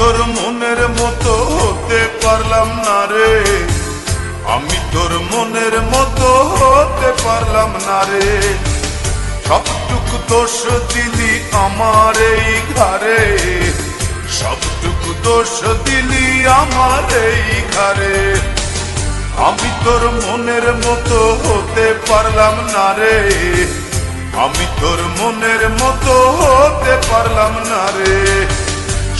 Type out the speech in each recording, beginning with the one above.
তোর মনের মতো হতে পারলাম না রে, আমি তোর মনের মতো হতে পারলাম না রে। সবটুকু দোষ দিলি আমার এই ঘরে, সবটুকু দোষ দিলি আমার এই ঘরে। আমি তোর মনের মতো হতে পারলাম না রে, আমি তোর মনের মতো হতে পারলাম না রে।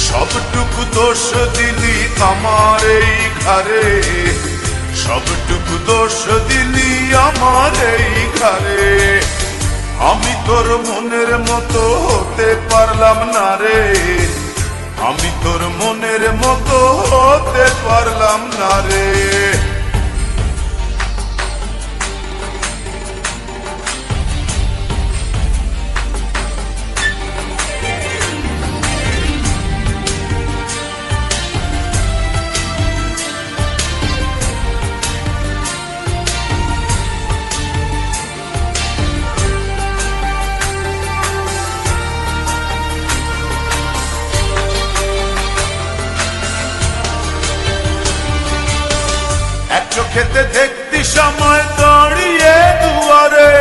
সবটুকু দোষ দিলি আমার এই ঘরে, সবটুকু দোষ দিলি আমার এই ঘরে। আমি তোর মনের মতো হতে পারলাম না রে, আমি তোর মনের মতো হতে পারলাম না রে। চোখেতে দেখতি সময় দাঁড়িয়ে দুয়ারে,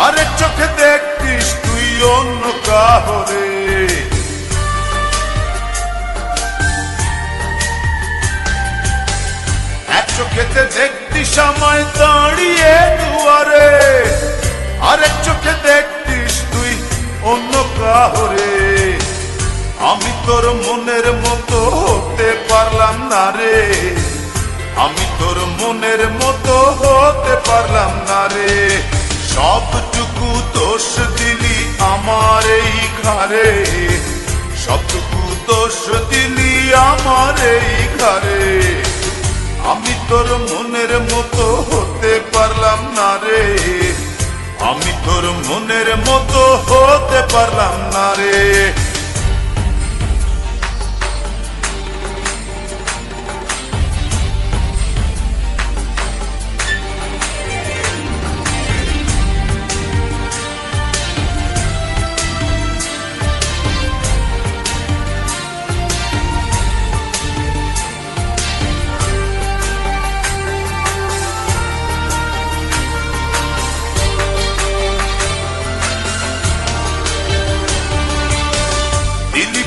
আরেক চোখে দেখতিস তুই অন্য কাহরে। এক চোখেতে দেখতি সময় দাঁড়িয়ে দুয়ারে, আরেক চোখে দেখতিস তুই অন্য কাহরে। আমি তোর মনের মতো হতে পারলাম না রে, আমি তোর মনের মতো হতে পারলাম না রে। সবটুকু দোষ দিলি আমার এই ঘরে, সবটুকু দোষ দিলি আমার এই ঘরে। আমি তোর মনের মতো হতে পারলাম না রে, আমি তোর মনের মতো হতে পারলাম না রে।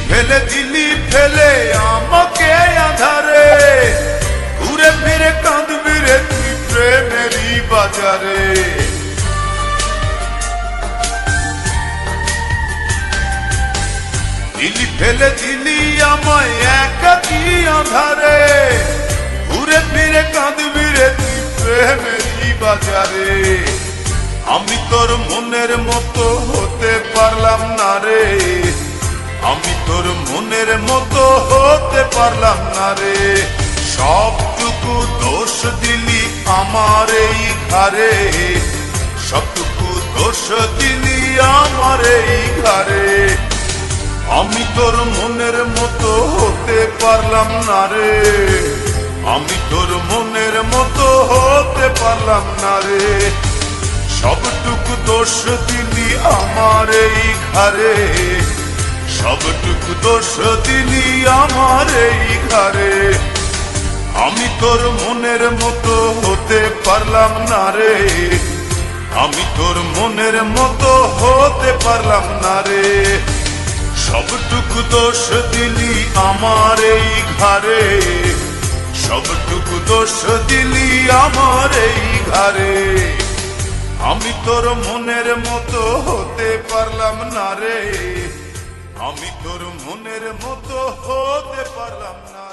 ফেলে দিলি ফেলে আমাকে আধারে, ঘুরে ফিরে কাঁদবি রে তুই প্রেমেরই বাজারে। দিলি ফেলে দিলি আমায় একাকী আধারে, ঘুরে ফিরে কাঁদবি রে তুই প্রেমেরই বাজারে। আমি তোর মনের মতো হতে পারলাম না রে, আমি তোর মনের মতো হতে পারলাম না রে। সবটুকু দোষ দিলি আমার এই ঘরে, সবটুকু দোষ দিলি আমার এই ঘরে। আমি তোর মনের মতো হতে পারলাম না রে, আমি তোর মনের মতো হতে পারলাম না রে। সবটুকু দোষ দিলি আমার এই ঘরে, সবটুকু দোষ দিলি আমার এই ঘরে। আমি তোর মনের মতো হতে পারলাম না রে, আমি তোর মনের মতো হতে পারলাম না রে। সবটুকু দোষ দিলি আমার এই ঘরে, সবটুকু দোষ দিলি আমার এই ঘরে। আমি তোর মনের মতো হতে পারলাম না রে, আমি তোর মনের মতো হতে পারলাম না।